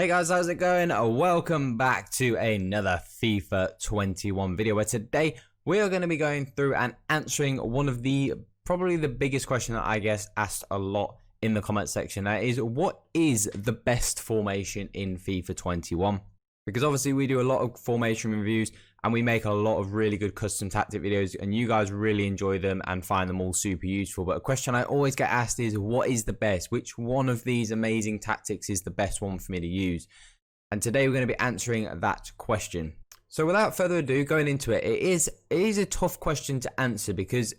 Hey guys, how's it going? Welcome back to another FIFA 21 video where today we are going to be going through and answering one of the probably the biggest question that I guess asked a lot in the comment section. That is, what is the best formation in FIFA 21? Because obviously we do a lot of formation reviews and we make a lot of really good custom tactic videos and you guys really enjoy them and find them all super useful. But a question I always get asked is, what is the best? Which one of these amazing tactics is the best one for me to use? And today we're going to be answering that question. So without further ado, going into it, it is a tough question to answer because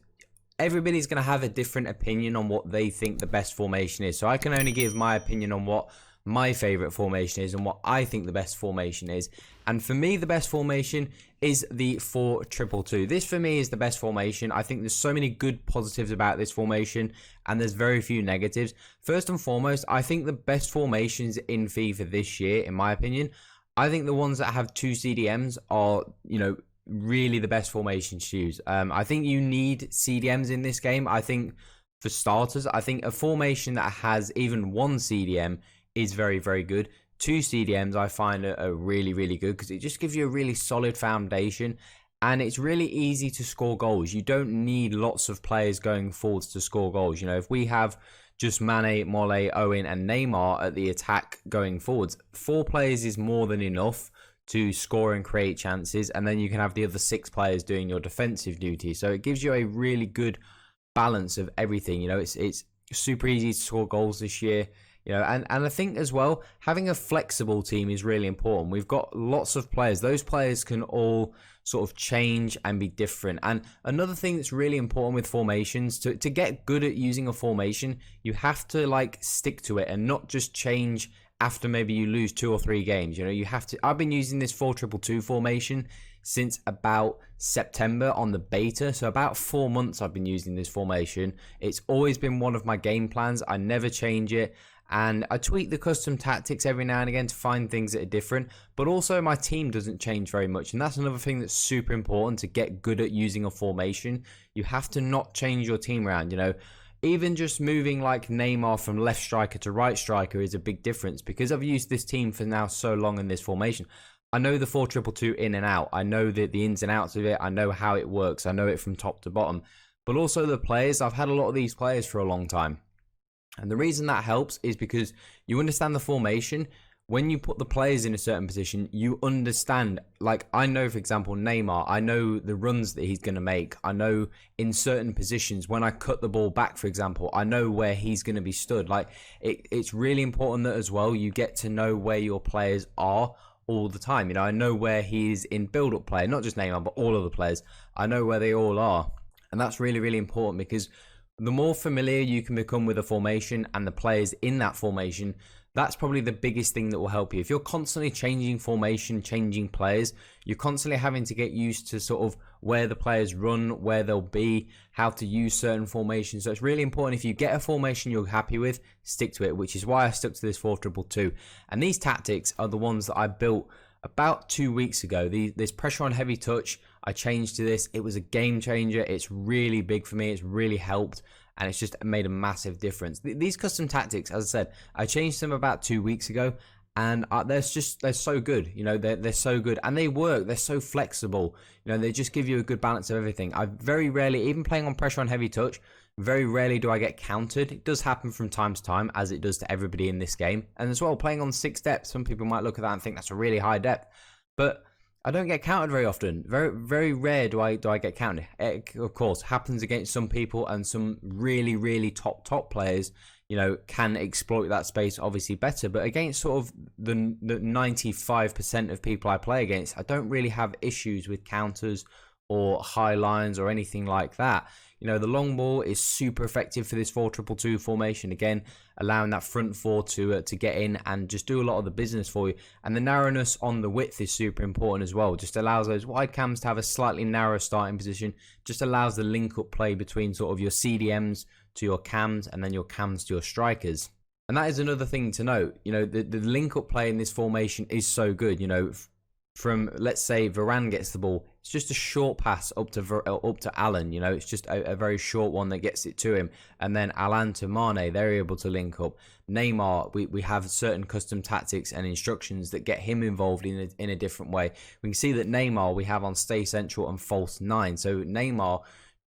everybody's going to have a different opinion on what they think the best formation is. So I can only give my opinion on what my favorite formation is and what I think the best formation is. And for me, the best formation is the 4-2-2. This for me is the best formation. I think there's so many good positives about this formation and there's very few negatives. First and foremost, I think the best formations in FIFA this year, in my opinion, I think the ones that have 2 CDMs are, really the best formations to use. I think you need CDMs in this game. I think for starters, I think a formation that has even 1 CDM is very, very good. 2 CDMs I find are really, really good because it just gives you a really solid foundation and it's really easy to score goals. You don't need lots of players going forwards to score goals. If we have just Mane, Mole, Owen and Neymar at the attack going forwards, 4 players is more than enough to score and create chances, and then you can have the other 6 players doing your defensive duty. So it gives you a really good balance of everything. It's super easy to score goals this year. And I think as well, having a flexible team is really important. We've got lots of players. Those players can all sort of change and be different. And another thing that's really important with formations, to get good at using a formation, you have to stick to it and not just change after maybe you lose 2 or 3 games. You have to. I've been using this 4-2-2 formation since about September on the beta, so about 4 months I've been using this formation. It's always been one of my game plans. I never change it. And I tweak the custom tactics every now and again to find things that are different. But also my team doesn't change very much. And that's another thing that's super important to get good at using a formation. You have to not change your team around. Even just moving like Neymar from left striker to right striker is a big difference. Because I've used this team for now so long in this formation, I know the 4-2-2 in and out. I know the ins and outs of it. I know how it works. I know it from top to bottom. But also the players. I've had a lot of these players for a long time. And the reason that helps is because you understand the formation. When you put the players in a certain position, you understand, I know, for example, Neymar, I know the runs that he's going to make. I know in certain positions, when I cut the ball back, for example, I know where he's going to be stood. It's really important that as well, you get to know where your players are all the time. I know where he's in build-up play, not just Neymar, but all of the players. I know where they all are. And that's really, really important because the more familiar you can become with a formation and the players in that formation, that's probably the biggest thing that will help you. If you're constantly changing formation, changing players, you're constantly having to get used to sort of where the players run, where they'll be, how to use certain formations. So it's really important, if you get a formation you're happy with, stick to it, which is why I stuck to this 4-2-2. And these tactics are the ones that I built about 2 weeks ago. This pressure on heavy touch, I changed to this. It was a game changer. It's really big for me. It's really helped. And it's just made a massive difference. These custom tactics, as I said, I changed them about 2 weeks ago. And they're so good. They're so good. And they work. They're so flexible. They just give you a good balance of everything. I very rarely, even playing on pressure on heavy touch, very rarely do I get countered. It does happen from time to time, as it does to everybody in this game. And as well, playing on 6 depth, some people might look at that and think that's a really high depth. But I don't get countered very often. Very, very rare do I get countered. It, of course, happens against some people, and some really, really top players, can exploit that space obviously better. But against sort of the 95% of people I play against, I don't really have issues with counters or high lines or anything like that. The long ball is super effective for this 4-2-2 formation. Again, allowing that front 4 to get in and just do a lot of the business for you. And the narrowness on the width is super important as well. Just allows those wide cams to have a slightly narrower starting position. Just allows the link-up play between sort of your CDMs to your cams and then your cams to your strikers. And that is another thing to note. The link-up play in this formation is so good. from, let's say Varane gets the ball, it's just a short pass up to Alan. You know, it's just a very short one that gets it to him, and then Alan to Mane, they're able to link up. Neymar, we have certain custom tactics and instructions that get him involved in a different way. We can see that Neymar we have on stay central and false 9. So Neymar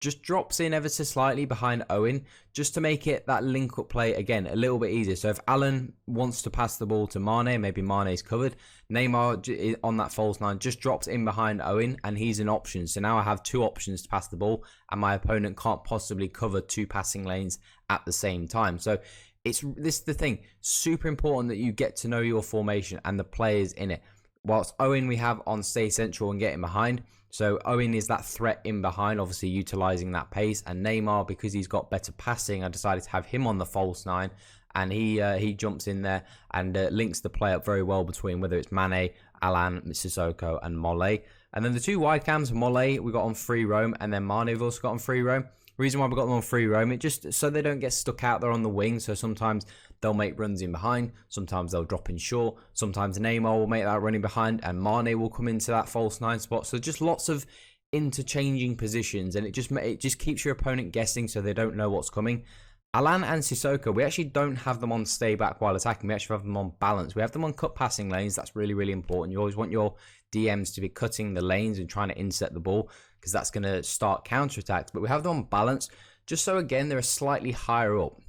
just drops in ever so slightly behind Owen, just to make it that link up play again a little bit easier. So if Alan wants to pass the ball to Mane, maybe Mane's covered, Neymar on that false 9 just drops in behind Owen and he's an option. So now I have 2 options to pass the ball and my opponent can't possibly cover 2 passing lanes at the same time. So this is the thing, super important that you get to know your formation and the players in it. Whilst Owen we have on stay central and getting behind. So Owen is that threat in behind, obviously utilising that pace. And Neymar, because he's got better passing, I decided to have him on the false 9. And he jumps in there and links the play up very well between whether it's Mane, Alan, Sissoko and Mole. And then the 2 wide cams, Mole we got on free roam, and then Mane we've also got on free roam. Reason why we got them on free roam, it just so they don't get stuck out there on the wing. So sometimes they'll make runs in behind, sometimes they'll drop in short, sometimes Neymar will make that running behind and Mane will come into that false 9 spot. So just lots of interchanging positions, and it just keeps your opponent guessing so they don't know what's coming. Alan and Sissoko, we actually don't have them on stay back while attacking. We actually have them on balance. We have them on cut passing lanes. That's really, really important. You always want your DMs to be cutting the lanes and trying to intercept the ball, because that's going to start counterattacks. But we have them on balance just so, again, they're slightly higher up.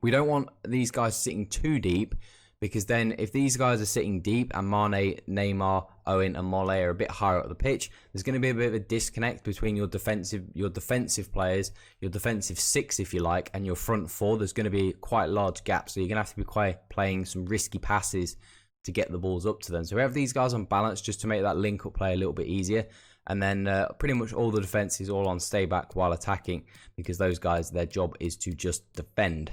We don't want these guys sitting too deep, because then if these guys are sitting deep and Mane, Neymar, Owen and Mole are a bit higher up the pitch, there's going to be a bit of a disconnect between your defensive players, your defensive 6 if you like, and your front 4. There's going to be quite large gaps, so you're going to have to be playing some risky passes to get the balls up to them. So we have these guys on balance just to make that link up play a little bit easier. And then pretty much all the defense is all on stay back while attacking, because those guys, their job is to just defend.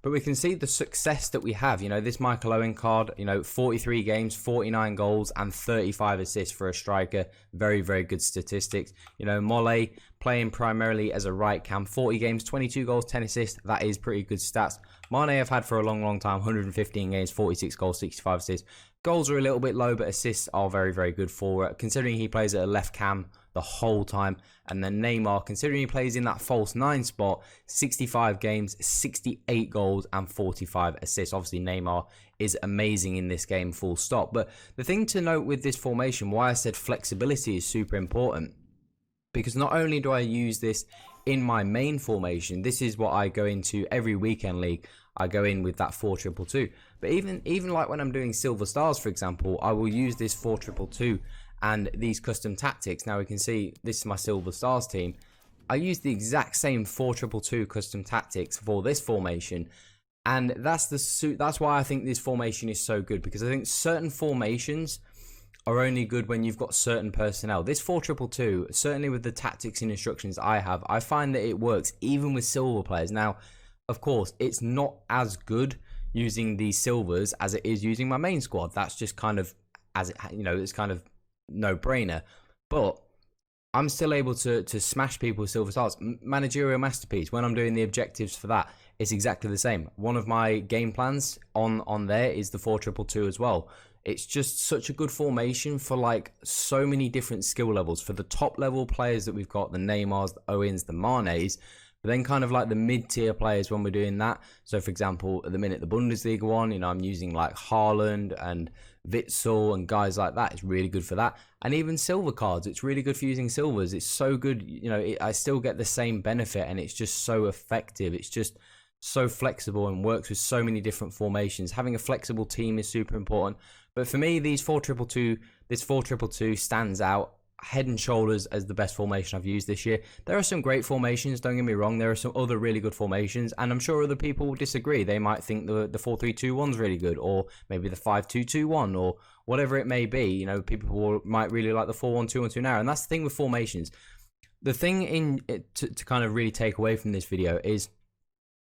But we can see the success that we have. You know, this Michael Owen card, you know, 43 games, 49 goals and 35 assists for a striker. Very, very good statistics. You know, Mole playing primarily as a right cam, 40 games, 22 goals, 10 assists. That is pretty good stats. Mane I've had for a long, long time, 115 games, 46 goals, 65 assists. Goals are a little bit low, but assists are very, very good for considering he plays at a left cam the whole time. And then Neymar, considering he plays in that false 9 spot, 65 games, 68 goals and 45 assists. Obviously Neymar is amazing in this game, full stop. But the thing to note with this formation, why I said flexibility is super important, because not only do I use this in my main formation, this is what I go into every weekend league. I go in with that 4-2-2-2. But even like when I'm doing Silver Stars, for example, I will use this 4-2-2-2 and these custom tactics. Now we can see this is my Silver Stars team. I use the exact same 4-2-2-2 custom tactics for this formation, and that's why I think this formation is so good, because I think certain formations are only good when you've got certain personnel. This 4-2-2-2, certainly with the tactics and instructions I have, I find that it works even with silver players. Now, of course, it's not as good using these silvers as it is using my main squad. That's just kind of, as it, you know, it's kind of no-brainer. But I'm still able to smash people with silver stars. Managerial masterpiece, when I'm doing the objectives for that, it's exactly the same. One of my game plans on there is the 4-2-2-2 as well. It's just such a good formation for like so many different skill levels. For the top level players that we've got, the Neymars, the Owens, the Manes, but then kind of like the mid-tier players when we're doing that. So for example, at the minute the Bundesliga one, you know, I'm using like Haaland and Witsel and guys like that. It's really good for that. And even silver cards, it's really good for using silvers. It's so good, you know, I still get the same benefit and it's just so effective. It's just so flexible and works with so many different formations. Having a flexible team is super important. But for me, this 4-2-2-2 stands out head and shoulders as the best formation I've used this year. There are some great formations, don't get me wrong. There are some other really good formations, and I'm sure other people will disagree. They might think the 4-3-2-1 is really good, or maybe the 5-2-2-1, or whatever it may be. You know, people might really like the 4-1-2-1-2 now, and that's the thing with formations. The thing to kind of really take away from this video is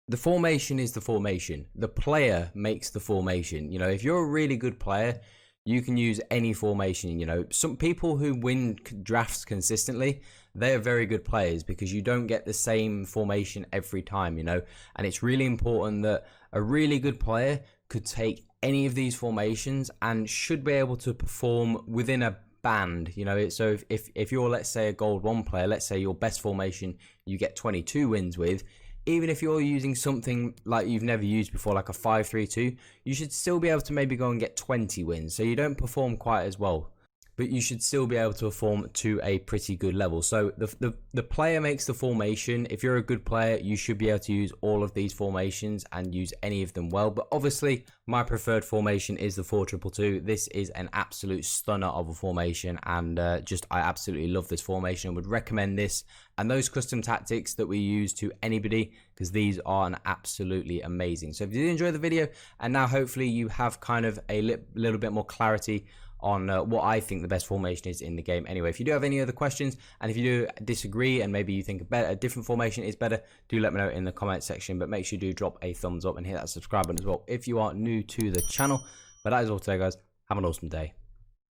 the formation is the formation. The player makes the formation. You know, if you're a really good player, you can use any formation. You know, some people who win drafts consistently, they're very good players because you don't get the same formation every time, you know. And it's really important that a really good player could take any of these formations and should be able to perform within a band, you know. So if you're, let's say, a gold 1 player, let's say your best formation you get 22 wins with, even if you're using something like you've never used before, like a 5-3-2, you should still be able to maybe go and get 20 wins. So you don't perform quite as well, but you should still be able to perform to a pretty good level. So the player makes the formation. If you're a good player, you should be able to use all of these formations and use any of them well. But obviously, my preferred formation is the 4-2-2. This is an absolute stunner of a formation, and I absolutely love this formation. I would recommend this and those custom tactics that we use to anybody, because these are absolutely amazing. So if you did enjoy the video, and now hopefully you have kind of a little bit more clarity on what I think the best formation is in the game. Anyway, if you do have any other questions, and if you do disagree and maybe you think a different formation is better, do let me know in the comment section. But make sure you do drop a thumbs up and hit that subscribe button as well if you are new to the channel. But that is all today, guys. Have an awesome day.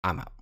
I'm out.